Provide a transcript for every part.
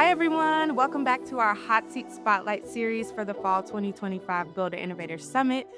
Hi, everyone. Welcome back to our Hot Seat Spotlight series for the Fall 2025 Build a Innovator Summit.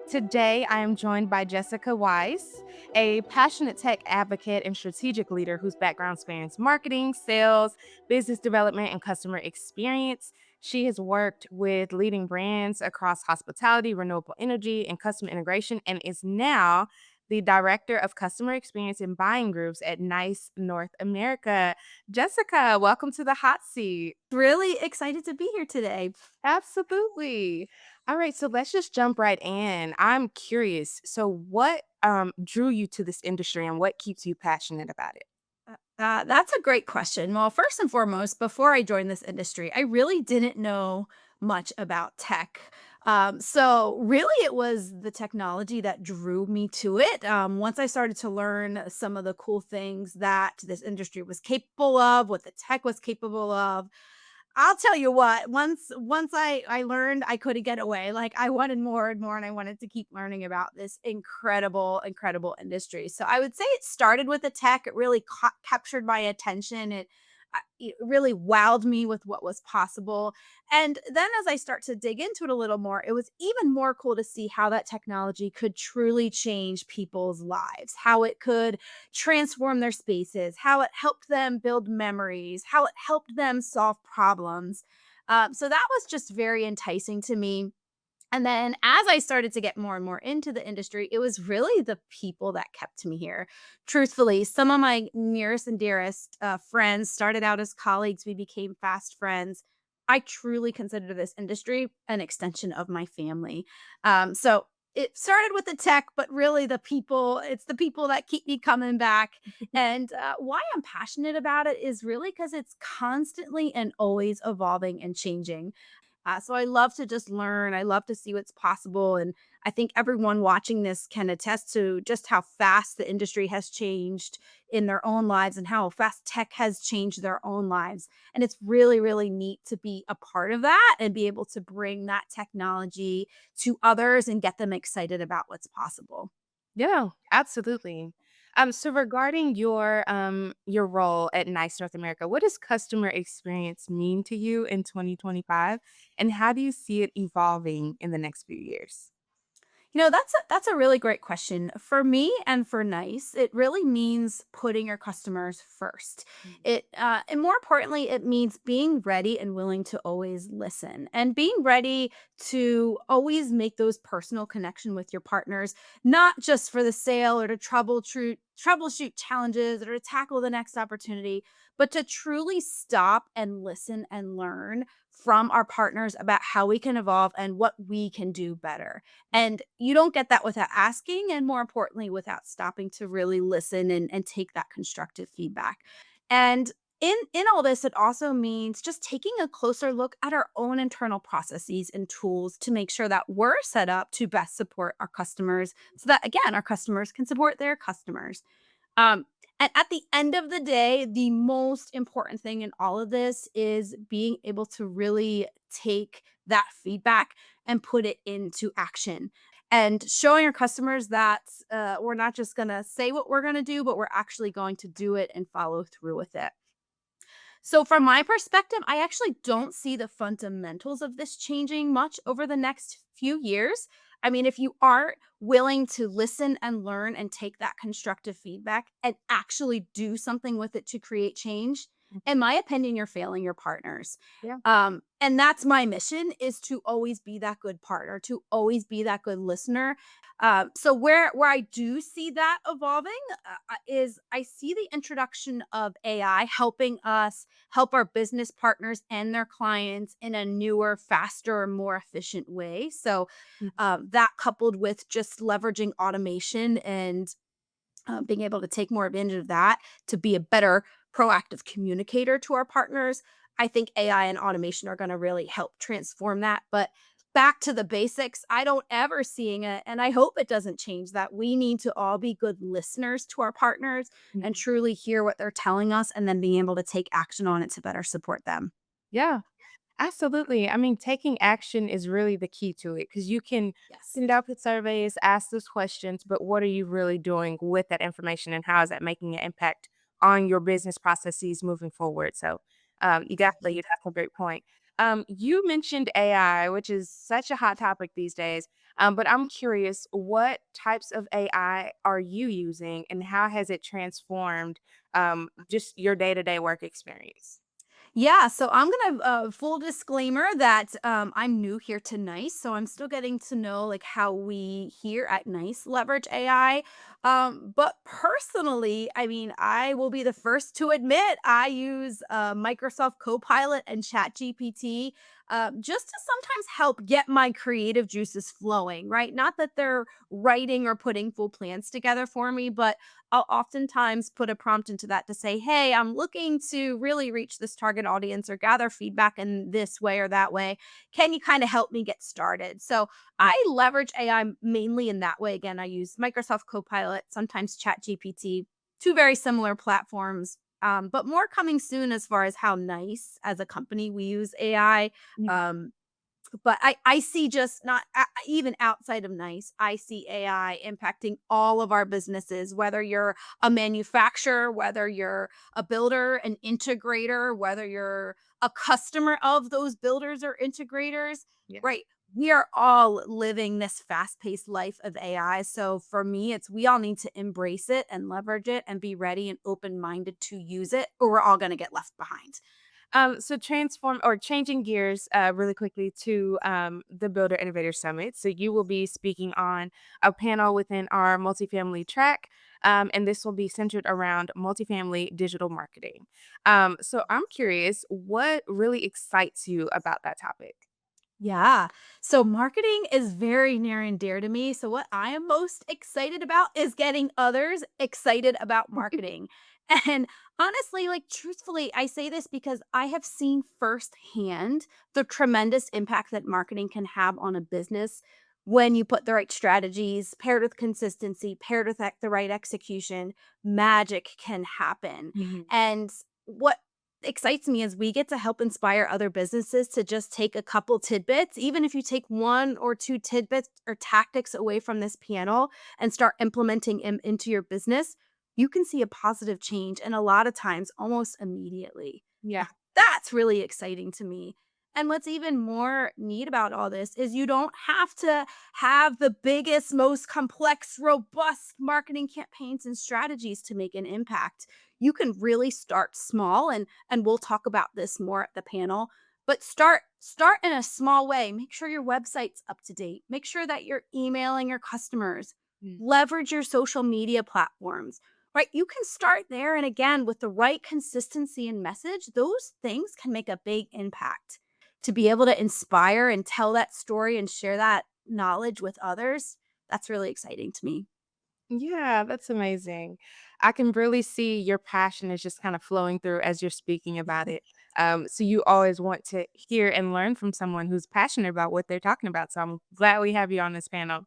Today, I am joined by Jessica Weiss, a passionate tech advocate and strategic leader whose background spans marketing, sales, business development, and customer experience. She has worked with leading brands across hospitality, renewable energy, and custom integration, and is now the Director of Customer Experience and Buying Groups at NICE North America. Jessica, welcome to the hot seat. Really excited to be here today. Absolutely. All right, so let's just jump right in. I'm curious. So, what drew you to this industry and what keeps you passionate about it? That's a great question. Well, first and foremost, before I joined this industry, I really didn't know much about tech. So, really, it was the technology that drew me to it. Once I started to learn some of the cool things that this industry was capable of, what the tech was capable of, I'll tell you what, once I learned I couldn't get away, like, I wanted more and more, and I wanted to keep learning about this incredible industry. So I would say it started with the tech. It really captured my attention. It really wowed me with what was possible, and then as I start to dig into it a little more, it was even more cool to see how that technology could truly change people's lives, how it could transform their spaces, how it helped them build memories, how it helped them solve problems. So that was just very enticing to me. And then as I started to get more and more into the industry, it was really the people that kept me here. Truthfully, some of my nearest and dearest friends started out as colleagues. We became fast friends. I truly consider this industry an extension of my family. So it started with the tech, but really it's the people that keep me coming back. And why I'm passionate about it is really because it's constantly and always evolving and changing. So I love to just learn. I love to see what's possible. And I think everyone watching this can attest to just how fast the industry has changed in their own lives and how fast tech has changed their own lives. And it's really neat to be a part of that and be able to bring that technology to others and get them excited about what's possible. Yeah, absolutely. So regarding your role at Nice North America, what does customer experience mean to you in 2025, and how do you see it evolving in the next few years? That's a really great question. For me and for Nice, it really means putting your customers first. And more importantly, it means being ready and willing to always listen and being ready to always make those personal connection with your partners, not just for the sale or to troubleshoot challenges or to tackle the next opportunity, but to truly stop and listen and learn from our partners about how we can evolve and what we can do better. And you don't get that without asking, and more importantly, without stopping to really listen and take that constructive feedback. And in all this, it also means just taking a closer look at our own internal processes and tools to make sure that we're set up to best support our customers so that again our customers can support their customers. Um, and at the end of the day, the most important thing in all of this is being able to really take that feedback and put it into action and showing our customers that we're not just going to say what we're going to do, but we're actually going to do it and follow through with it. So, from my perspective, I actually don't see the fundamentals of this changing much over the next few years. I mean, if you are willing to listen and learn and take that constructive feedback and actually do something with it to create change, in my opinion, you're failing your partners. Yeah. And that's my mission is to always be that good partner, to always be that good listener. So where I do see that evolving is I see the introduction of AI helping us help our business partners and their clients in a newer, faster, more efficient way. So that coupled with just leveraging automation and being able to take more advantage of that to be a better proactive communicator to our partners. I think AI and automation are going to really help transform that. But back to the basics, I don't ever seeing it, and I hope it doesn't change that. We need to all be good listeners to our partners and Mhm. truly hear what they're telling us and then being able to take action on it to better support them. Yeah. Absolutely. I mean, taking action is really the key to it because you can Yes. send out the surveys, ask those questions, but what are you really doing with that information and how is that making an impact on your business processes moving forward? So, Exactly, that's a great point. You mentioned AI, which is such a hot topic these days. But I'm curious, what types of AI are you using, and how has it transformed just your day to day work experience? Yeah, so I'm gonna full disclaimer that I'm new here to Nice, so I'm still getting to know like how we here at Nice leverage AI. But personally, I mean, I will be the first to admit I use Microsoft Copilot and ChatGPT just to sometimes help get my creative juices flowing. Right? Not that they're writing or putting full plans together for me, but I'll oftentimes put a prompt into that to say, hey, I'm looking to really reach this target audience or gather feedback in this way or that way. Can you kind of help me get started? So Yeah. I leverage AI mainly in that way. Again, I use Microsoft Copilot, sometimes ChatGPT, two very similar platforms. But more coming soon as far as how nice as a company we use AI. Yeah. Um, but I see just not even outside of Nice, I see AI impacting all of our businesses, whether you're a manufacturer, whether you're a builder, an integrator, whether you're a customer of those builders or integrators, Yeah. right? We are all living this fast-paced life of AI. So for me, it's we all need to embrace it and leverage it and be ready and open-minded to use it, or we're all going to get left behind. So transform or changing gears really quickly to the Builder Innovator Summit. So you will be speaking on a panel within our multifamily track, and this will be centered around multifamily digital marketing. So I'm curious, what really excites you about that topic? Yeah. So marketing is very near and dear to me. So what I am most excited about is getting others excited about marketing. And honestly, like truthfully, I say this because I have seen firsthand the tremendous impact that marketing can have on a business when you put the right strategies paired with consistency, paired with the right execution, magic can happen. Mhm. And what excites me is we get to help inspire other businesses to just take a couple tidbits, even if you take one or two tidbits or tactics away from this panel and start implementing them into your business, you can see a positive change. And a lot of times, almost immediately. Yeah. That's really exciting to me. And what's even more neat about all this is you don't have to have the biggest, most complex, robust marketing campaigns and strategies to make an impact. You can really start small and we'll talk about this more at the panel, but start in a small way. Make sure your website's up to date. Make sure that you're emailing your customers. Mm. Leverage your social media platforms. Right? You can start there. And again, with the right consistency and message, those things can make a big impact. To be able to inspire and tell that story and share that knowledge with others, that's really exciting to me. Yeah, that's amazing. I can really see your passion is just kind of flowing through as you're speaking about it. So you always want to hear and learn from someone who's passionate about what they're talking about. So I'm glad we have you on this panel.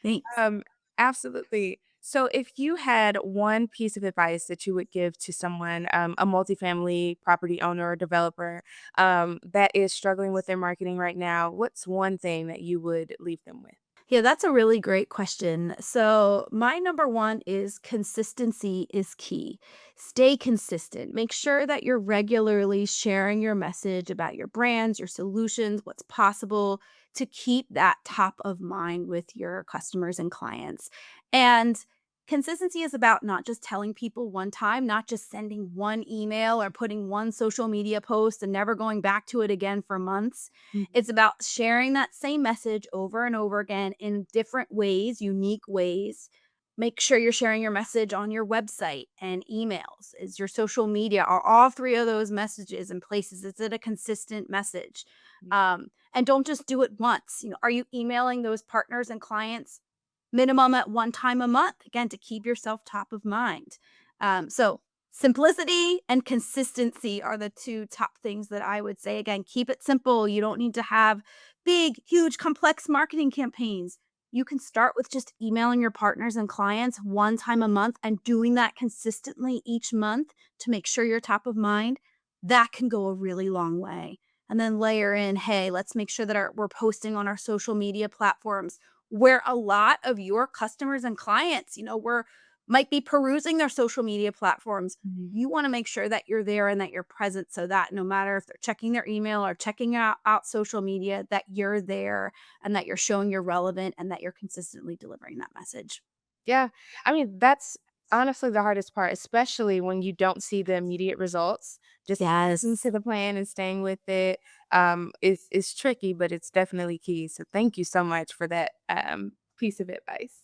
Thanks. um, Absolutely. So if you had one piece of advice that you would give to someone, a multifamily property owner or developer, that is struggling with their marketing right now, what's one thing that you would leave them with? Yeah, that's a really great question. So, my number one is consistency is key. Stay consistent. Make sure that you're regularly sharing your message about your brands, your solutions, what's possible to keep that top of mind with your customers and clients. And consistency is about not just telling people one time, not just sending one email or putting one social media post and never going back to it again for months. It's about sharing that same message over and over again in different ways, unique ways. Make sure you're sharing your message on your website and emails. Is your social media, are all three of those messages in places? Is it a consistent message? Mhm. And don't just do it once. Are you emailing those partners and clients minimum at one time a month? Again, to keep yourself top of mind. So simplicity and consistency are the two top things that I would say. Again, keep it simple. You don't need to have big, huge, complex marketing campaigns. You can start with just emailing your partners and clients one time a month and doing that consistently each month to make sure you're top of mind. That can go a really long way. And then layer in, hey, let's make sure that we're posting on our social media platforms where a lot of your customers and clients, we're might be perusing their social media platforms, Mhm. you want to make sure that you're there and that you're present so that no matter if they're checking their email or checking out social media, that you're there and that you're showing you're relevant and that you're consistently delivering that message. Yeah. I mean, that's honestly the hardest part, especially when you don't see the immediate results. Just sticking Yes, to the plan and staying with it is tricky, but it's definitely key. So thank you so much for that piece of advice.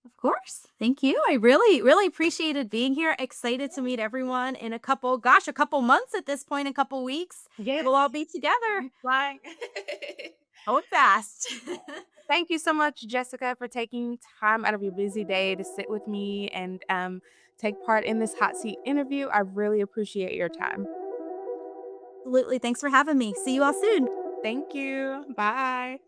of course. Thank you. I really, really appreciated being here. Excited to meet everyone in a couple months at this point, a couple weeks. Yes, We'll all be together. I'm flying. Going fast. Thank you so much, Jessica, for taking time out of your busy day to sit with me and take part in this hot seat interview. I really appreciate your time. Absolutely. Thanks for having me. See you all soon. Thank you. Bye.